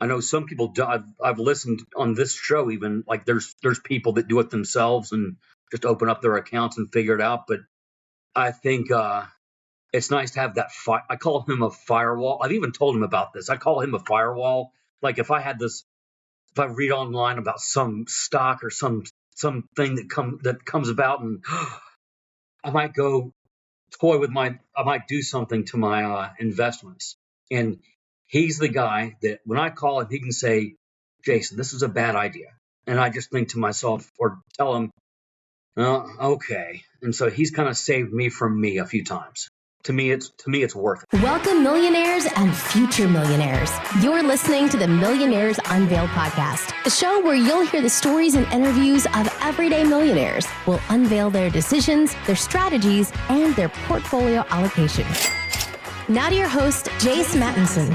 I know some people do. I've listened on this show, even like there's people that do it themselves and just open up their accounts and figure it out. But I think it's nice to have that. I call him a firewall. I've even told him about this. I call him a firewall. Like if I read online about some stock or something that comes about, and I might go I might do something to my investments. And he's the guy that when I call him, he can say, Jason, this is a bad idea. And I just think to myself or tell him, oh, okay. And so he's kind of saved me from me a few times. To me, it's worth it. Welcome, millionaires and future millionaires. You're listening to the Millionaires Unveiled podcast, a show where you'll hear the stories and interviews of everyday millionaires. We'll unveil their decisions, their strategies, and their portfolio allocation. Now to your host, Jace Mattinson.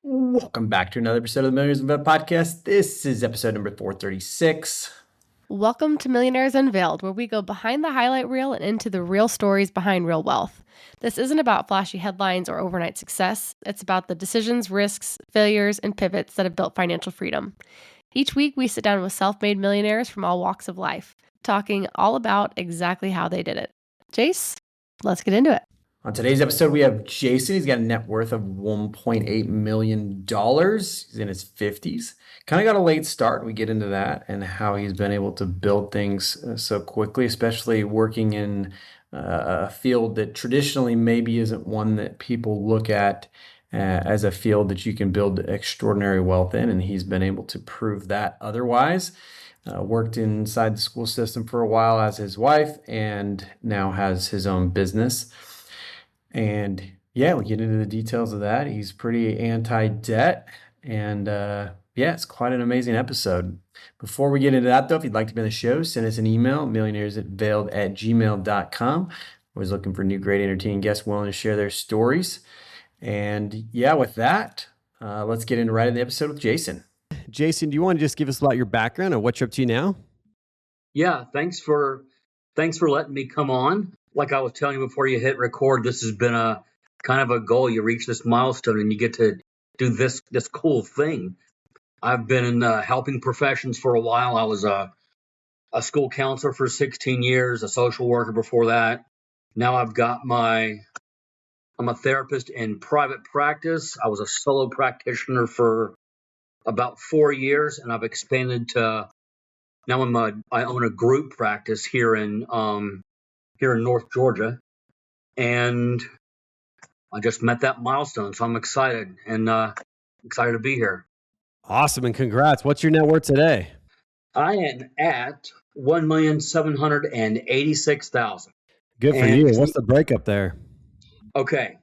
Welcome back to another episode of the Millionaires Unveiled podcast. This is episode number 436. Welcome to Millionaires Unveiled, where we go behind the highlight reel and into the real stories behind real wealth. This isn't about flashy headlines or overnight success. It's about the decisions, risks, failures, and pivots that have built financial freedom. Each week, we sit down with self-made millionaires from all walks of life, talking all about exactly how they did it. Jace, let's get into it. On today's episode, we have Jason. He's got a net worth of $1.8 million. He's in his 50s. Kind of got a late start. We get into that and how he's been able to build things so quickly, especially working in a field that traditionally maybe isn't one that people look at as a field that you can build extraordinary wealth in. And he's been able to prove that otherwise. Worked inside the school system for a while as his wife and now has his own business. And yeah, we get into the details of that. He's pretty anti-debt. And it's quite an amazing episode. Before we get into that, though, if you'd like to be on the show, send us an email, millionairesunveiled@gmail.com. Always looking for new, great, entertaining guests willing to share their stories. And yeah, with that, let's get into right in the episode with Jason. Jason, do you want to just give us about your background and what you're up to now? Yeah, thanks for letting me come on. Like I was telling you before you hit record, this has been a kind of a goal. You reach this milestone and you get to do this cool thing. I've been in helping professions for a while. I was a school counselor for 16 years, a social worker before that. Now I'm a therapist in private practice. I was a solo practitioner for about 4 years, and I've expanded to now I own a group practice here in North Georgia, and I just met that milestone, so I'm excited to be here. Awesome, and congrats. What's your net worth today? I am at $1,786,000. Good for you. What's the breakup there? Okay,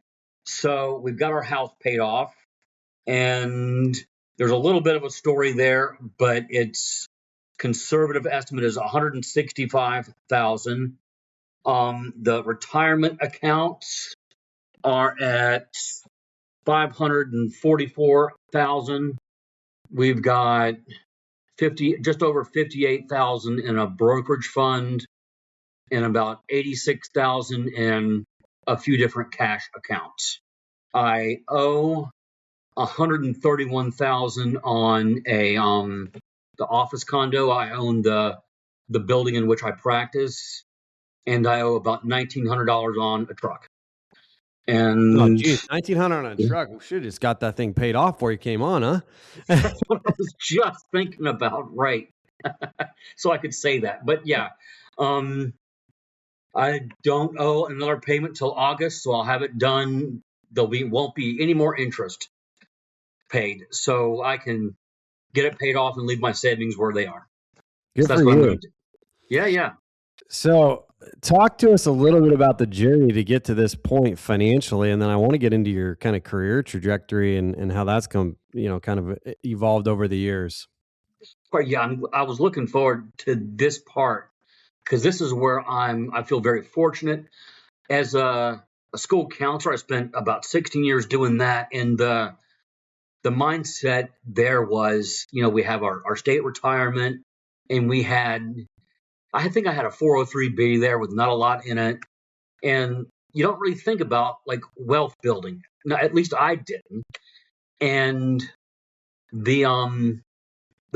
so we've got our house paid off, and there's a little bit of a story there, but its conservative estimate is $165,000. The retirement accounts are at $544,000. We've got just over $58,000 in a brokerage fund and about $86,000 in a few different cash accounts. I owe $131,000 on the office condo. I own the building in which I practice, and I owe about $1,900 on a truck. And oh, geez, $1,900 on a truck. We should have just got that thing paid off before you came on, huh? That's what I was just thinking about, right? So I could say that, but yeah, I don't owe another payment till August, so I'll have it done. Won't be any more interest paid, so I can get it paid off and leave my savings where they are. Good for you. Yeah. So talk to us a little bit about the journey to get to this point financially, and then I want to get into your kind of career trajectory and how that's kind of evolved over the years. Right, yeah, I was looking forward to this part because this is where I feel very fortunate. As a school counselor, I spent about 16 years doing that, and the mindset there was, we have our state retirement, and I think I had a 403B there with not a lot in it. And you don't really think about like wealth building. No, at least I didn't. And the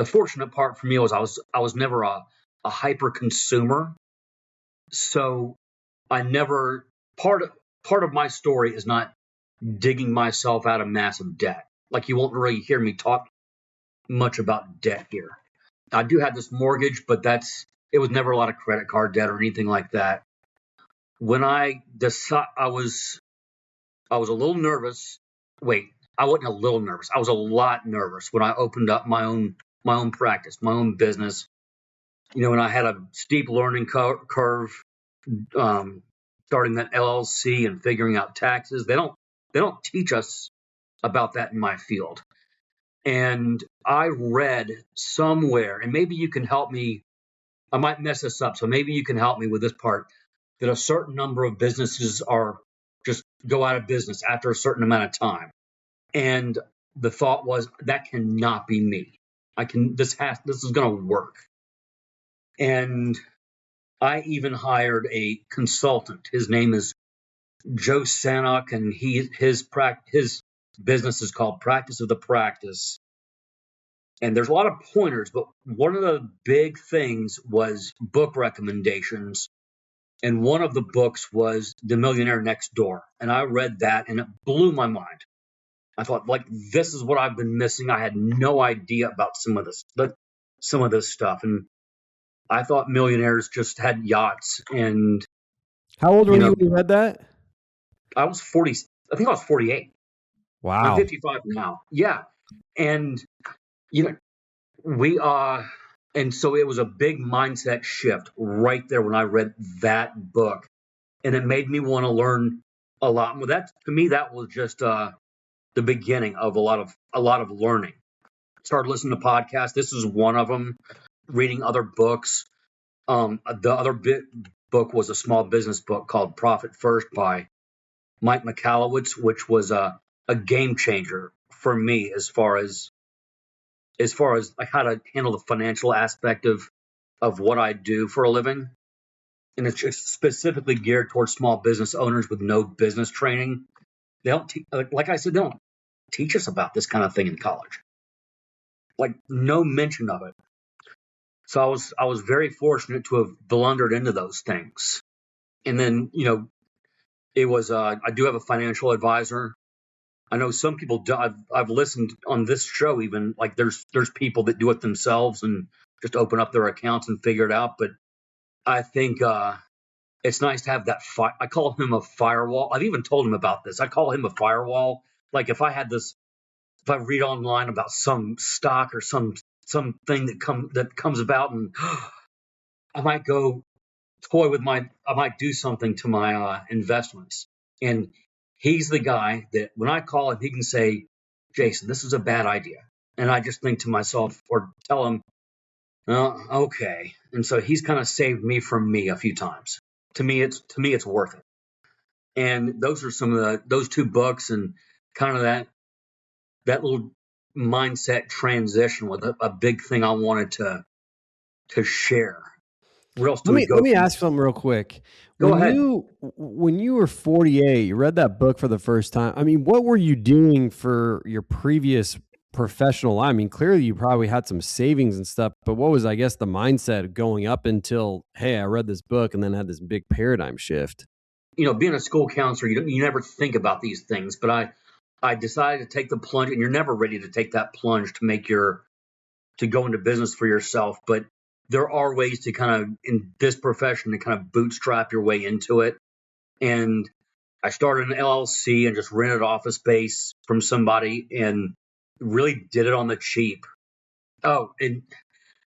fortunate part for me was I was never a hyper consumer. So I never part of my story is not digging myself out of massive debt. Like, you won't really hear me talk much about debt here. I do have this mortgage, but it was never a lot of credit card debt or anything like that. When I decided, I was a little nervous. Wait, I wasn't a little nervous. I was a lot nervous when I opened up my own practice, my own business. When I had a steep learning curve, starting that LLC and figuring out taxes. They don't teach us about that in my field. And I read somewhere, and maybe you can help me. I might mess this up, so maybe you can help me with this part. That a certain number of businesses are just go out of business after a certain amount of time. And the thought was, that cannot be me. This is going to work. And I even hired a consultant. His name is Joe Sanok, and his business is called Practice of the Practice. And there's a lot of pointers, but one of the big things was book recommendations. And one of the books was The Millionaire Next Door. And I read that, and it blew my mind. I thought, like, this is what I've been missing. I had no idea about some of this stuff. And I thought millionaires just had yachts. And how old were you when you read that? I was 40. I think I was 48. Wow. I'm 55 now. Yeah. And, and so it was a big mindset shift right there when I read that book. And it made me want to learn a lot more. To me, that was just the beginning of a lot of learning. Started listening to podcasts. This is one of them. Reading other books. The other book was a small business book called Profit First by Mike Michalowicz, which was a game changer for me as far as like how to handle the financial aspect of what I do for a living. And it's just specifically geared towards small business owners with no business training. They don't, like I said, they don't teach us about this kind of thing in college. Like, no mention of it. So I was very fortunate to have blundered into those things. And then, it was I do have a financial advisor. I know some people do. I've listened on this show, even like there's people that do it themselves and just open up their accounts and figure it out. But I think it's nice to have that. I call him a firewall. I've even told him about this. I call him a firewall. Like, if I read online about some stock or something that comes about, and I might go I might do something to my investments. And he's the guy that when I call him, he can say, Jason, this is a bad idea. And I just think to myself, or tell him, oh, okay. And so he's kind of saved me from me a few times. To me, it's worth it. And those are those two books, and kind of that little mindset transition with a big thing I wanted to share. Where else do we go? Let me ask something real quick. Go ahead. When you were 48, you read that book for the first time. I mean, what were you doing for your previous professional life? I mean, clearly you probably had some savings and stuff, but what was, I guess, the mindset going up until, hey, I read this book, and then had this big paradigm shift? Being a school counselor, you never think about these things, but I decided to take the plunge, and you're never ready to take that plunge to go into business for yourself. But there are ways to kind of, in this profession, to kind of bootstrap your way into it. And I started an LLC and just rented office space from somebody and really did it on the cheap. Oh, and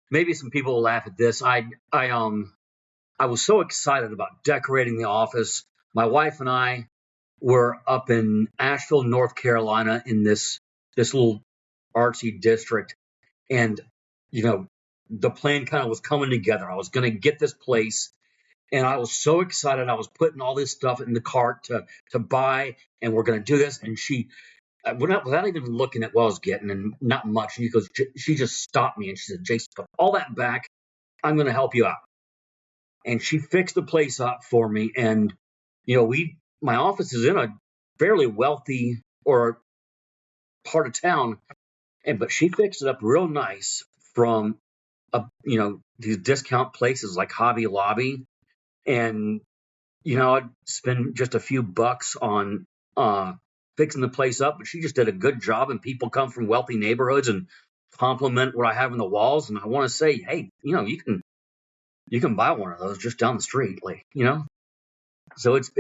maybe some people will laugh at this. I was so excited about decorating the office. My wife and I were up in Asheville, North Carolina, in this little artsy district. And, the plan kind of was coming together. I was going to get this place, and I was so excited. I was putting all this stuff in the cart to buy, and we're going to do this. And she, without even looking at what I was getting, and not much, and she just stopped me and she said, Jason, put all that back. I'm going to help you out. And she fixed the place up for me. And, we my office is in a fairly wealthy or part of town, but she fixed it up real nice from these discount places like Hobby Lobby, and I'd spend just a few bucks on fixing the place up, but she just did a good job, and people come from wealthy neighborhoods and compliment what I have in the walls, and I want to say, hey, you can buy one of those just down the street, So it's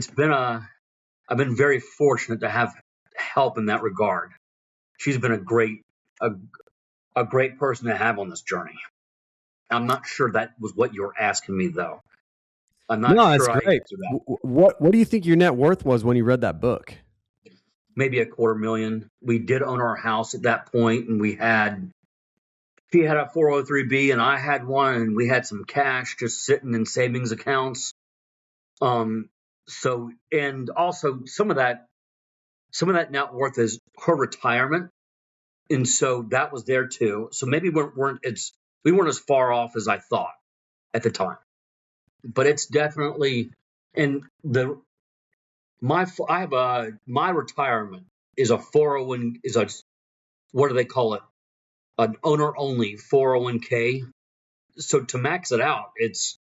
been I've been very fortunate to have help in that regard. She's been a great person to have on this journey. I'm not sure that was what you were asking me, though. I'm not No, sure that's I great. answered that. What do you think your net worth was when you read that book? Maybe $250,000. We did own our house at that point, and she had a 403B and I had one, and we had some cash just sitting in savings accounts. So, and also some of that net worth is her retirement. And so that was there too. So maybe we weren't as far off as I thought at the time, but it's definitely, and my retirement is a 401, what do they call it? An owner only 401k. So to max it out, it's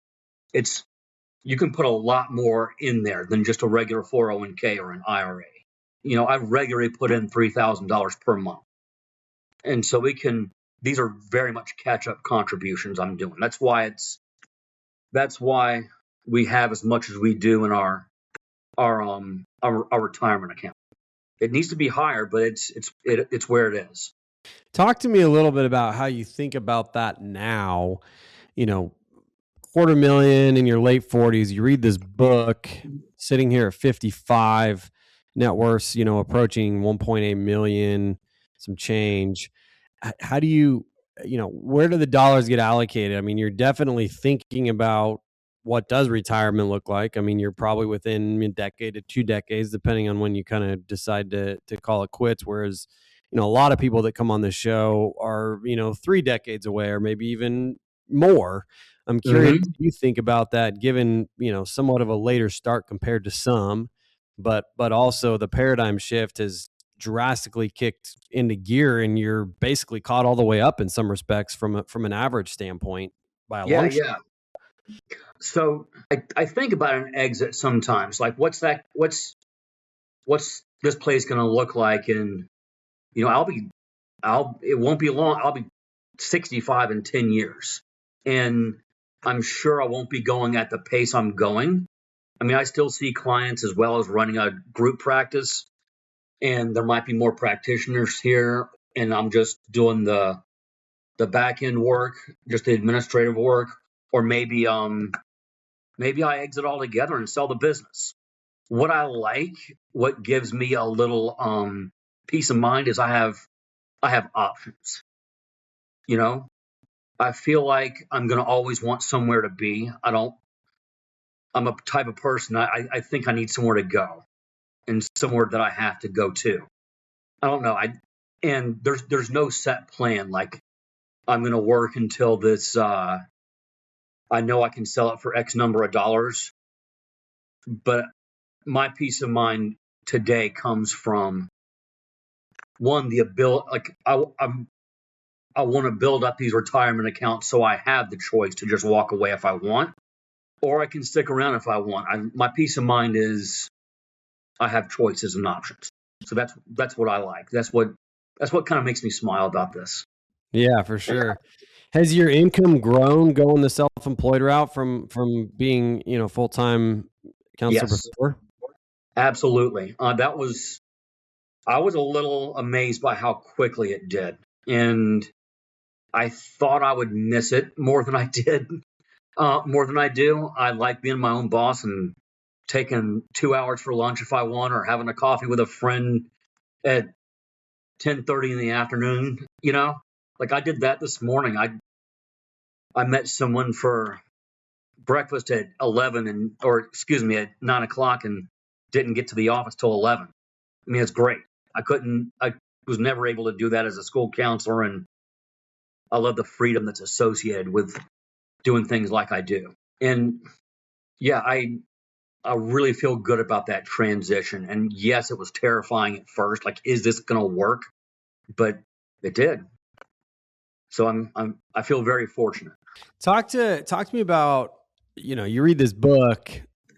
you can put a lot more in there than just a regular 401k or an IRA. I regularly put in $3,000 per month. And so these are very much catch-up contributions I'm doing. That's why we have as much as we do in our retirement account. It needs to be higher, but it's where it is. Talk to me a little bit about how you think about that now. $250,000 in your late 40s. You read this book, sitting here at 55, net worth, approaching 1.8 million, some change. How do you, where do the dollars get allocated? I mean, you're definitely thinking about what does retirement look like. I mean, you're probably within a decade to 2 decades, depending on when you kind of decide to call it quits. Whereas, a lot of people that come on the show are, 3 decades away or maybe even more. I'm curious what you think about that, given, somewhat of a later start compared to some, but also the paradigm shift has drastically kicked into gear, and you're basically caught all the way up in some respects from an average standpoint by a long shot. Yeah. So I think about an exit sometimes, like what's this place going to look like? And it won't be long. I'll be 65 in 10 years. And I'm sure I won't be going at the pace I'm going. I mean, I still see clients as well as running a group practice, and there might be more practitioners here, and I'm just doing the back end work, just the administrative work, or maybe I exit altogether and sell the business. What gives me a little peace of mind is I have options. I feel like I'm going to always want somewhere to be. I'm a type of person, I think I need somewhere to go and somewhere that I have to go to. I don't know. And there's no set plan. Like I'm going to work until this, I know I can sell it for X number of dollars, but my peace of mind today comes from one, the ability, like I want to build up these retirement accounts so I have the choice to just walk away if I want, or I can stick around if I want. My peace of mind is I have choices and options. So that's what I like. That's what kind of makes me smile about this. Yeah, for sure. Has your income grown going the self-employed route from being, full-time counselor before? Absolutely. I was a little amazed by how quickly it did. And I thought I would miss it more than I did, more than I do. I like being my own boss and taking 2 hours for lunch if I want, or having a coffee with a friend at 10:30 in the afternoon. Like I did that this morning. I met someone for breakfast at 11 at 9 o'clock and didn't get to the office till 11. I mean, it's great. I was never able to do that as a school counselor, and I love the freedom that's associated with doing things like I do. And yeah, I really feel good about that transition. And yes, it was terrifying at first. Like, is this going to work? But it did. So I feel very fortunate. Talk to me about, you read this book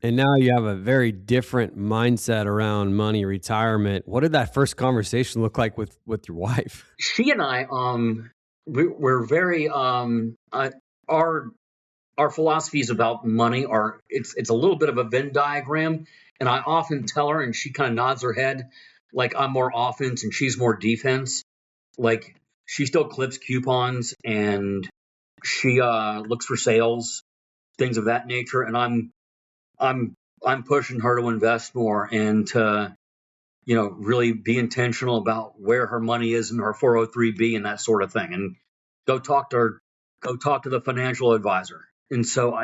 and now you have a very different mindset around money, retirement. What did that first conversation look like with your wife? She and I, we're very, our philosophies about money are, it's a little bit of a Venn diagram. And I often tell her, and she kind of nods her head, like I'm more offense and she's more defense. Like, she still clips coupons and she looks for sales, things of that nature. And I'm pushing her to invest more and to, really be intentional about where her money is in her 403b and that sort of thing. And go talk to the financial advisor. And so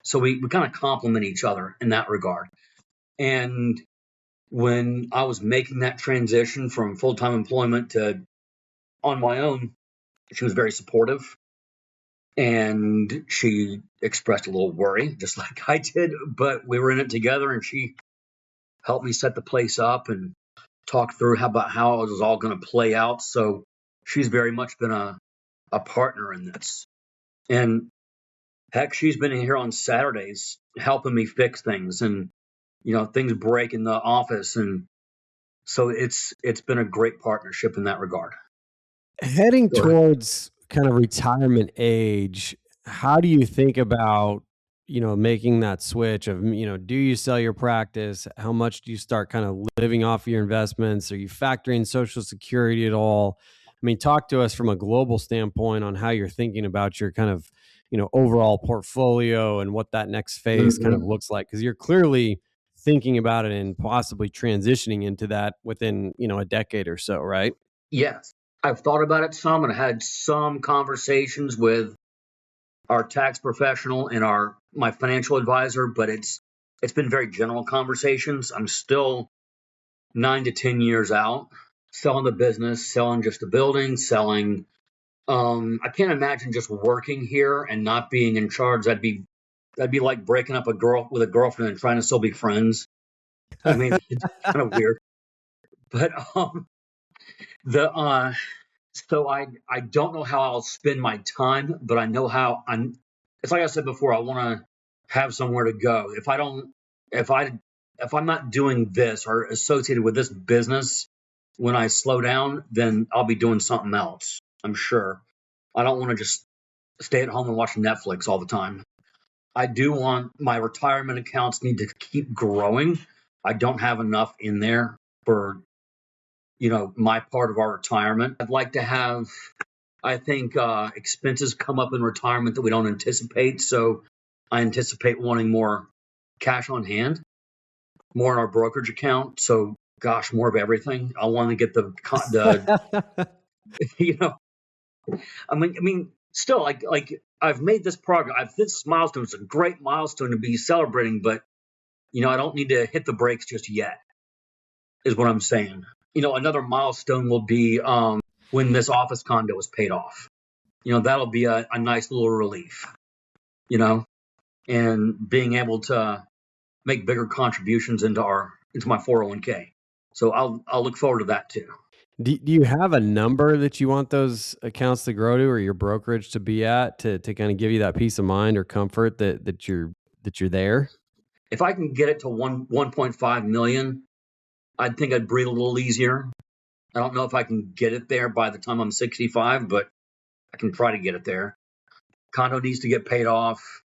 so we kind of complement each other in that regard. And when I was making that transition from full-time employment to on my own, she was very supportive. And she expressed a little worry, just like I did, but we were in it together, and she helped me set the place up and talk through how it was all going to play out. So she's very much been a partner in this. And heck, she's been here on Saturdays helping me fix things, and things break in the office, and so it's been a great partnership in that regard. Heading towards kind of retirement age, how do you think about, making that switch of, do you sell your practice? How much do you start kind of living off your investments? Are you factoring Social Security at all? I mean, talk to us from a global standpoint on how you're thinking about your kind of, overall portfolio and what that next phase kind of looks like. Because you're clearly thinking about it and possibly transitioning into that within, a decade or so, right? Yes. I've thought about it some, and had some conversations with our tax professional and my financial advisor, but it's been very general conversations. I'm still 9 to 10 years out, selling the business, selling just the building, selling. I can't imagine just working here and not being in charge. That'd be like breaking up with a girlfriend and trying to still be friends. I mean, it's kind of weird, but so I don't know how I'll spend my time, but I know how it's like I said before, I want to have somewhere to go. If I'm not doing this or associated with this business, when I slow down, then I'll be doing something else, I'm sure. I don't want to just stay at home and watch Netflix all the time. I do want my retirement accounts need to keep growing. I don't have enough in there for my part of our retirement. I'd like to have, I think, expenses come up in retirement that we don't anticipate. So I anticipate wanting more cash on hand, more in our brokerage account. So, gosh, more of everything. I want to get the I mean, still, like I've made this progress. This milestone is a great milestone to be celebrating, but I don't need to hit the brakes just yet, is what I'm saying. Another milestone will be when this office condo is paid off. That'll be a nice little relief, and being able to make bigger contributions into my 401k. So I'll look forward to that too. Do you have a number that you want those accounts to grow to, or your brokerage to be at, to kind of give you that peace of mind or comfort that you're there? If I can get it to 1.5 million, I think I'd breathe a little easier. I don't know if I can get it there by the time I'm 65, but I can try to get it there. Condo needs to get paid off.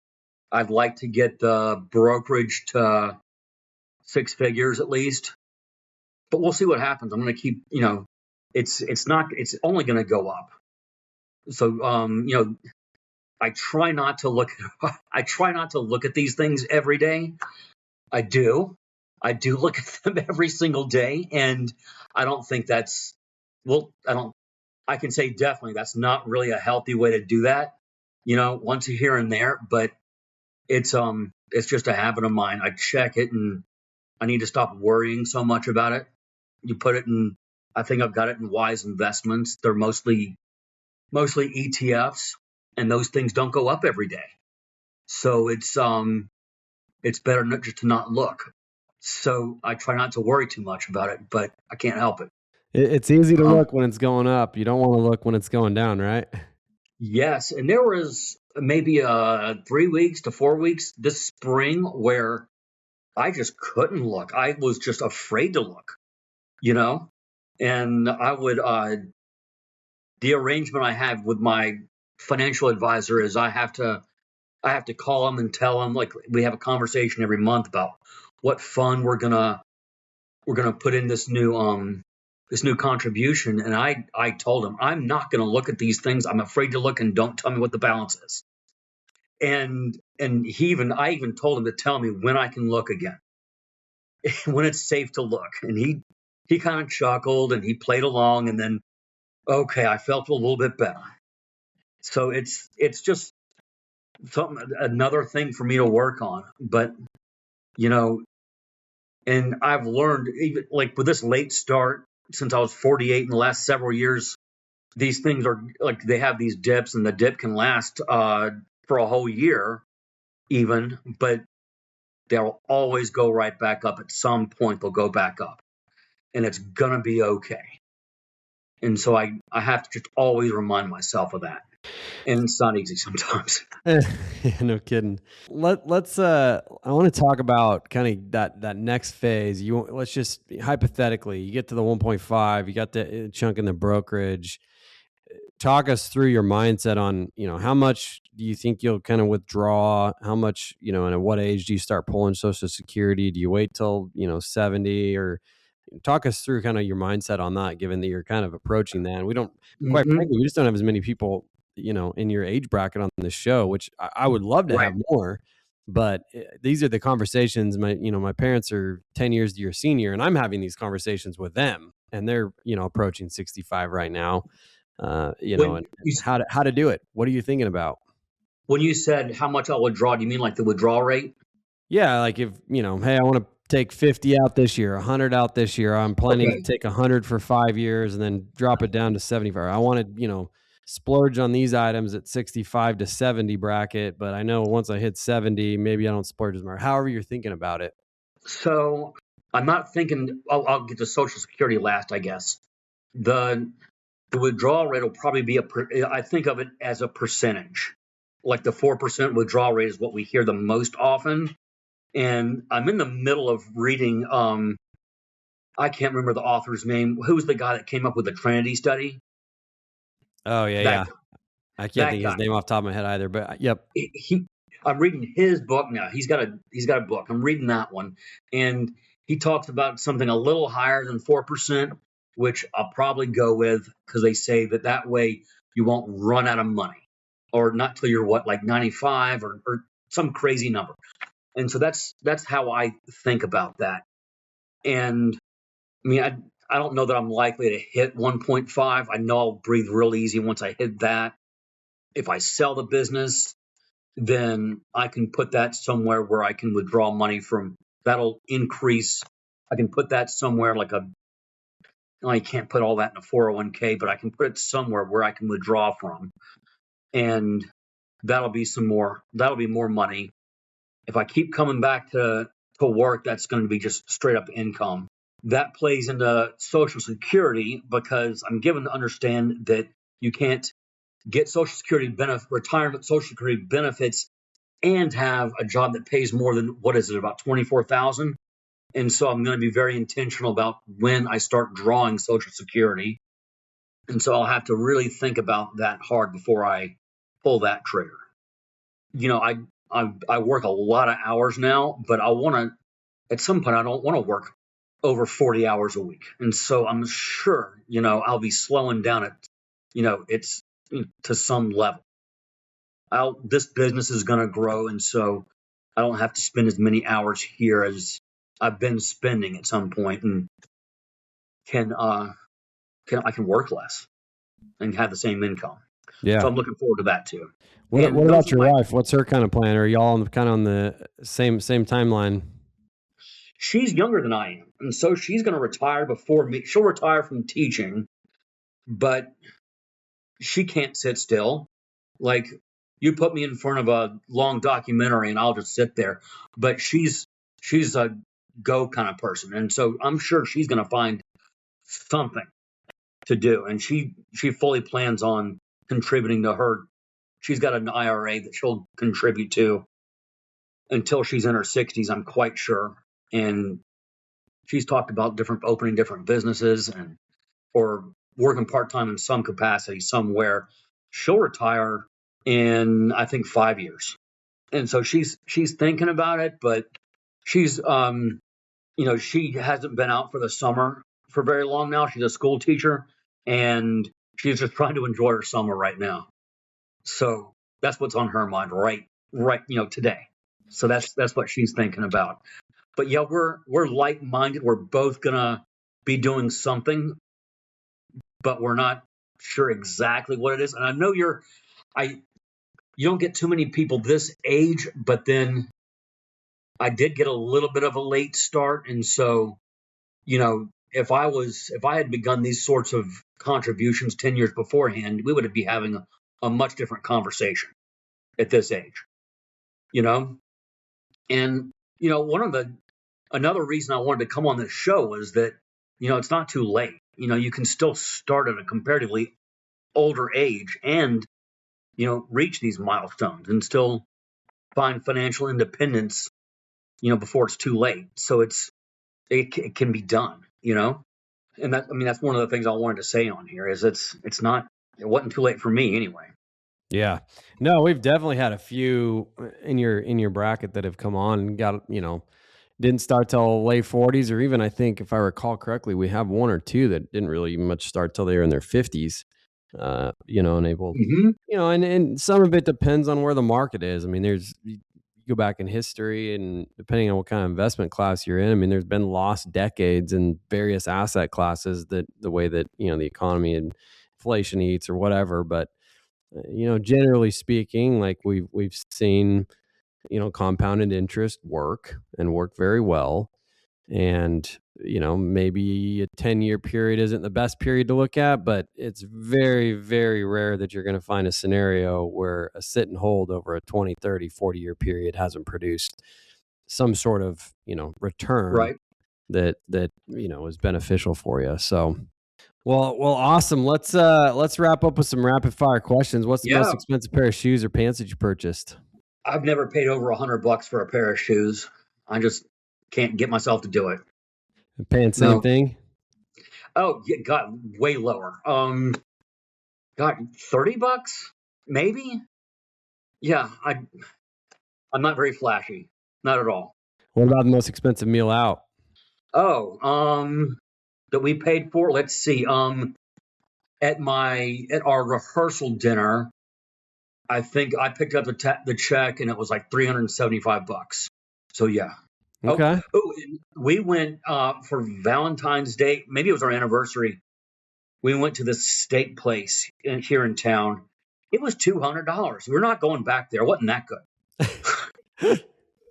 I'd like to get the brokerage to 6 figures at least, but we'll see what happens. I'm going to keep, it's only going to go up. So, I try not to look at these things every day. I do look at them every single day, and I don't think I can say definitely that's not really a healthy way to do that, once a here and there, but it's just a habit of mine. I check it, and I need to stop worrying so much about it. You put it in, I think I've got it in wise investments. They're mostly ETFs, and those things don't go up every day. So it's, it's better not just to not look. So I try not to worry too much about it, but I can't help it. It's easy to look when it's going up. You don't want to look when it's going down, right? Yes, and there was maybe 3 weeks to 4 weeks this spring where I just couldn't look. I was just afraid to look, you know? And I would, the arrangement I have with my financial advisor is I have to call him and tell him, like, we have a conversation every month about what fund we're gonna put in this new contribution. And I told him, I'm not gonna look at these things. I'm afraid to look, and don't tell me what the balance is. And I even told him to tell me when I can look again, when it's safe to look. And he kind of chuckled and he played along, and then, okay, I felt a little bit better. So it's just another thing for me to work on. But, you know, and I've learned, even like with this late start, since I was 48 in the last several years, these things are like, they have these dips, and the dip can last for a whole year even, but they'll always go right back up. At some point, they'll go back up, and it's going to be okay. And so I have to just always remind myself of that. And it's not easy sometimes. Yeah, no kidding. Let's I want to talk about kind of that next phase. Let's just hypothetically, you get to the 1.5, you got the chunk in the brokerage. Talk us through your mindset on, how much do you think you'll kind of withdraw? How much, and at what age do you start pulling Social Security? Do you wait till, 70, or talk us through kind of your mindset on that, given that you're kind of approaching that. And we don't, quite frankly, we just don't have as many people, in your age bracket on the show, which I would love to have more, but these are the conversations. My parents are 10 years to your senior, and I'm having these conversations with them, and they're, approaching 65 right now. And how to do it. What are you thinking about? When you said how much I'll withdraw, do you mean like the withdrawal rate? Yeah. Like if, hey, I want to take 50 out this year, 100 out this year. I'm planning to take 100 for 5 years and then drop it down to 75. I want to, splurge on these items at 65 to 70 bracket, but I know once I hit 70, maybe I don't splurge as much. However you're thinking about it. So I'm not thinking, I'll get to Social Security last, I guess. The withdrawal rate will probably be I think of it as a percentage. Like the 4% withdrawal rate is what we hear the most often. And I'm in the middle of reading, I can't remember the author's name. Who's the guy that came up with the Trinity study? Oh, yeah. I can't think of his name off the top of my head either, but yep. I'm reading his book now. He's got a book. I'm reading that one. And he talks about something a little higher than 4%, which I'll probably go with, because they say that way you won't run out of money, or not till you're like 95 or some crazy number. And so that's how I think about that. And I mean, I don't know that I'm likely to hit 1.5. I know I'll breathe real easy once I hit that. If I sell the business, then I can put that somewhere where I can withdraw money from. That'll increase. I can put that somewhere like I can't put all that in a 401k, but I can put it somewhere where I can withdraw from. And that'll be more money. If I keep coming back to work, that's going to be just straight up income. That plays into Social Security, because I'm given to understand that you can't get Social Security retirement Social Security benefits and have a job that pays more than, about $24,000. And so I'm going to be very intentional about when I start drawing Social Security. And so I'll have to really think about that hard before I pull that trigger. I work a lot of hours now, but at some point, I don't want to work over 40 hours a week. And so I'm sure, I'll be slowing down at, it's to some level. This business is going to grow. And so I don't have to spend as many hours here as I've been spending at some point, and I can work less and have the same income. Yeah. So I'm looking forward to that too. What about your wife? What's her kind of plan? Are y'all kind of on the same timeline? She's younger than I am, and so she's going to retire before me. She'll retire from teaching, but she can't sit still. Like, you put me in front of a long documentary and I'll just sit there. But she's a go kind of person, and so I'm sure she's going to find something to do, and she fully plans on contributing to her. She's got an IRA that she'll contribute to until she's in her 60s, I'm quite sure. And she's talked about opening different businesses or working part-time in some capacity somewhere. She'll retire in, I think, 5 years. And so she's thinking about it, but she's, she hasn't been out for the summer for very long now. She's a school teacher, and she's just trying to enjoy her summer right now. So that's what's on her mind right, today. So that's what she's thinking about. But yeah, we're like-minded. We're both gonna be doing something, but we're not sure exactly what it is. And I know you don't get too many people this age, but then I did get a little bit of a late start. And so, if I had begun these sorts of contributions 10 years beforehand, we would be having a much different conversation at this age, And, another reason I wanted to come on this show was that, it's not too late. You can still start at a comparatively older age and, reach these milestones and still find financial independence, before it's too late. So it can be done, and that's one of the things I wanted to say on here is it wasn't too late for me anyway. Yeah. No, we've definitely had a few in your bracket that have come on and got, didn't start till late 40s, or even I think if I recall correctly, we have one or two that didn't really much start till they were in their 50s. And able, and some of it depends on where the market is. I mean, you go back in history and depending on what kind of investment class you're in, I mean, there's been lost decades in various asset classes that the way that, the economy and inflation eats or whatever. But, generally speaking, like we've seen, compounded interest work very well. And, maybe a 10-year period isn't the best period to look at, but it's very, very rare that you're going to find a scenario where a sit and hold over a 20, 30, 40-year period hasn't produced some sort of, return Right. that is beneficial for you. So, well, awesome. Let's wrap up with some rapid fire questions. What's the most expensive pair of shoes or pants that you purchased? I've never paid over $100 for a pair of shoes. I just can't get myself to do it. Pants, same thing? Oh, yeah, God, way lower. $30, maybe? Yeah, I'm not very flashy. Not at all. What about the most expensive meal out? Oh, that we paid for? Let's see. At our rehearsal dinner, I think I picked up the check and it was like $375. So yeah. Okay. Oh, we went for Valentine's Day. Maybe it was our anniversary. We went to this steak place here in town. It was $200. We're not going back there. It wasn't that good.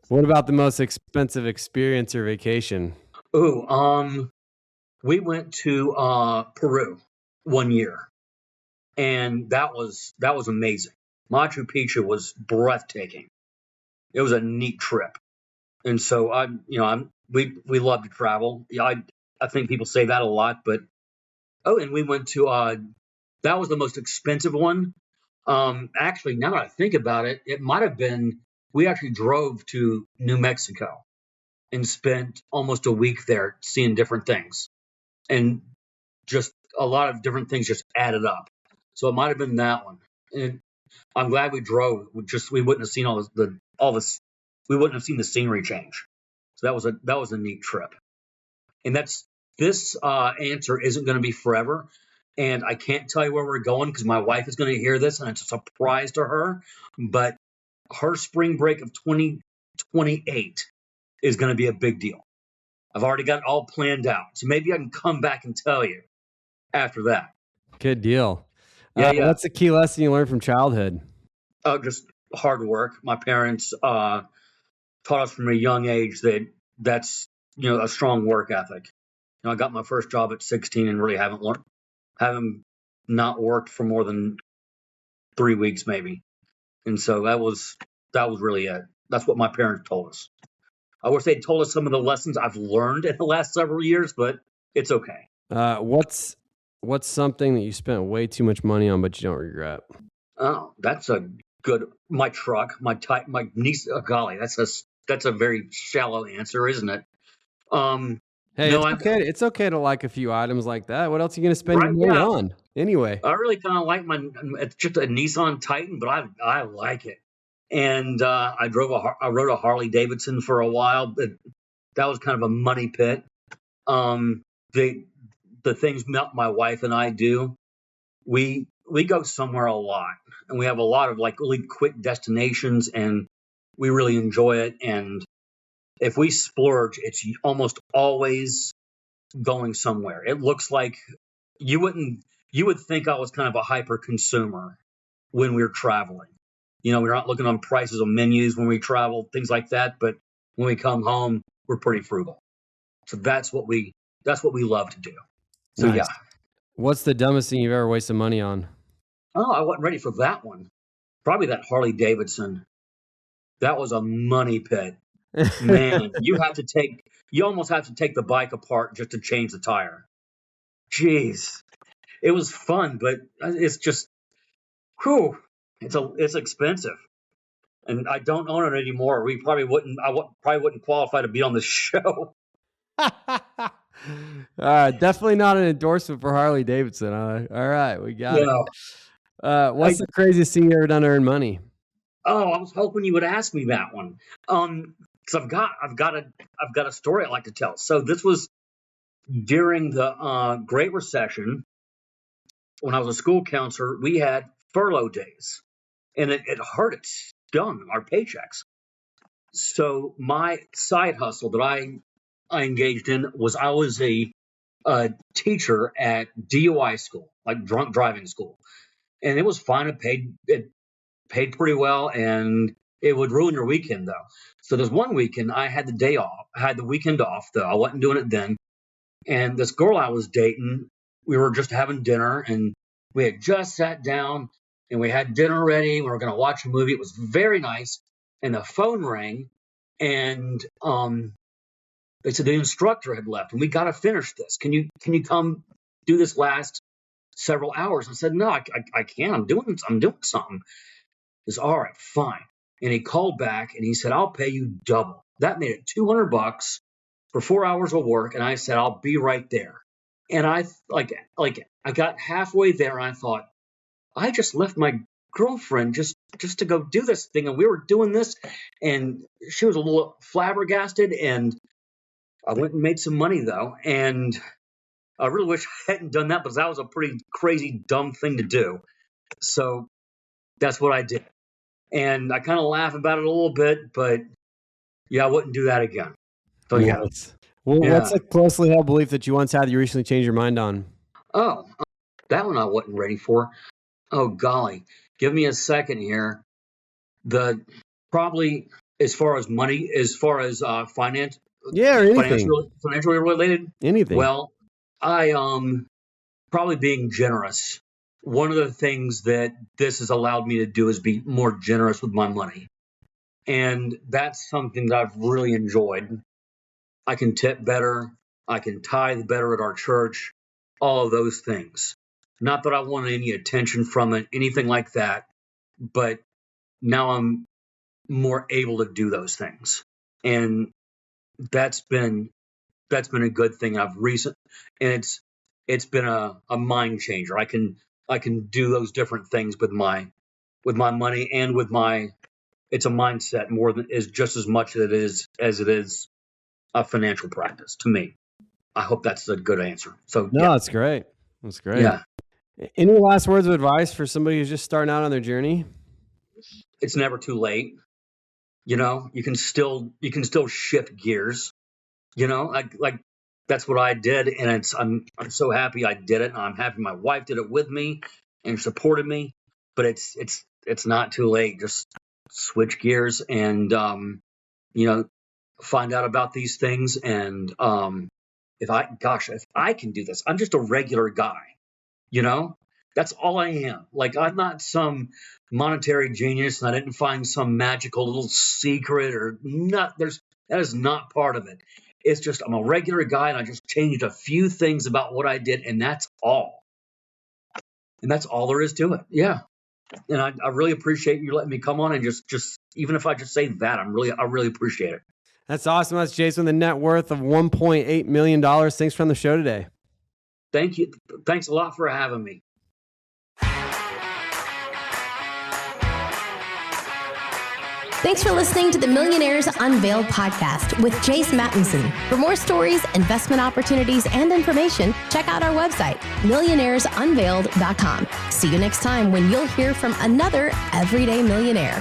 What about the most expensive experience or vacation? Oh, we went to Peru one year, and that was amazing. Machu Picchu was breathtaking. It was a neat trip. And so we love to travel. Yeah, I think people say that a lot, but and we went to that was the most expensive one. Actually, now that I think about it, it might have been we actually drove to New Mexico and spent almost a week there seeing different things, and just a lot of different things just added up. So it might have been that one. And I'm glad we drove. We wouldn't have seen all this. We wouldn't have seen the scenery change. So that was a neat trip. And this answer isn't going to be forever. And I can't tell you where we're going because my wife is going to hear this and it's a surprise to her. But her spring break of 2028 is going to be a big deal. I've already got it all planned out. So maybe I can come back and tell you after that. Good deal. Yeah. What's the key lesson you learned from childhood? Just hard work. My parents taught us from a young age that's a strong work ethic. I got my first job at 16 and really haven't not worked for more than 3 weeks maybe. And so that was really it. That's what my parents told us. I wish they'd told us some of the lessons I've learned in the last several years, but it's okay. What's something that you spent way too much money on but you don't regret? Oh, that's a good. My truck, my niece. Oh, golly, that's a very shallow answer, isn't it? Hey, no, it's okay to like a few items like that. What else are you going to spend your money on anyway? I really kind of like it's just a Nissan Titan, but I like it. And I rode a Harley Davidson for a while, but that was kind of a money pit. The things my wife and I do, we go somewhere a lot, and we have a lot of like really quick destinations, and we really enjoy it. And if we splurge, it's almost always going somewhere. It looks like you would think I was kind of a hyper consumer when we're traveling. We're not looking on prices on menus when we travel, things like that. But when we come home, we're pretty frugal. So that's what we love to do. So nice. Yeah. What's the dumbest thing you've ever wasted money on? Oh, I wasn't ready for that one. Probably that Harley Davidson. That was a money pit. Man, you almost have to take the bike apart just to change the tire. Jeez. It was fun, but it's just, whew, it's expensive. And I don't own it anymore. I probably wouldn't qualify to be on the show. Definitely not an endorsement for Harley Davidson. All right, we got it. What's the craziest thing you ever done to earn money? Oh, I was hoping you would ask me that one. Because I've got a story I'd like to tell. So this was during the Great Recession. When I was a school counselor, we had furlough days, and it hurt. It stung our paychecks. So my side hustle that I engaged in was I was a teacher at DUI school, like drunk driving school, and it was fine. It paid pretty well, and it would ruin your weekend though. So there's one weekend I had the day off. I had the weekend off though. I wasn't doing it then. And this girl I was dating, we were just having dinner, and we had just sat down and we had dinner ready. We were going to watch a movie. It was very nice. And the phone rang, and they said the instructor had left, and we got to finish this. Can you come do this last several hours? I said, no, I can't. I'm doing something. He said, all right, fine. And he called back and he said, I'll pay you double. That made it $200 for 4 hours of work. And I said, I'll be right there. And I got halfway there and I thought, I just left my girlfriend just to go do this thing, and we were doing this, and she was a little flabbergasted. And I went and made some money though, and I really wish I hadn't done that, because that was a pretty crazy, dumb thing to do. So that's what I did, and I kind of laugh about it a little bit, but yeah, I wouldn't do that again. So yeah. What's a closely held belief that you once had that you recently changed your mind on? Oh, that one I wasn't ready for. Oh golly, give me a second here. Probably as far as money, as far as finance. Yeah, or anything. Financially related? Anything. Well, I probably being generous. One of the things that this has allowed me to do is be more generous with my money. And that's something that I've really enjoyed. I can tip better. I can tithe better at our church. All of those things. Not that I want any attention from it, anything like that. But now I'm more able to do those things. And that's been a good thing. And it's been a mind changer. I can do those different things with my money, and it's a mindset more than is just as much as it is a financial practice to me. I hope that's a good answer. So no, yeah. That's great. That's great. Yeah. Any last words of advice for somebody who's just starting out on their journey? It's never too late. You can still shift gears. Like that's what I did, and I'm so happy I did it, and I'm happy my wife did it with me and supported me. But it's not too late. Just switch gears and find out about these things. And if I can do this, I'm just a regular guy. That's all I am. Like, I'm not some monetary genius, and I didn't find some magical little secret or not. That is not part of it. It's just I'm a regular guy, and I just changed a few things about what I did, and that's all. And that's all there is to it. Yeah. And I really appreciate you letting me come on and just even if I just say that, I really appreciate it. That's awesome. That's Jason, the net worth of $1.8 million. Thanks for on the show today. Thank you. Thanks a lot for having me. Thanks for listening to the Millionaires Unveiled podcast with Jace Mattinson. For more stories, investment opportunities, and information, check out our website, millionairesunveiled.com. See you next time when you'll hear from another everyday millionaire.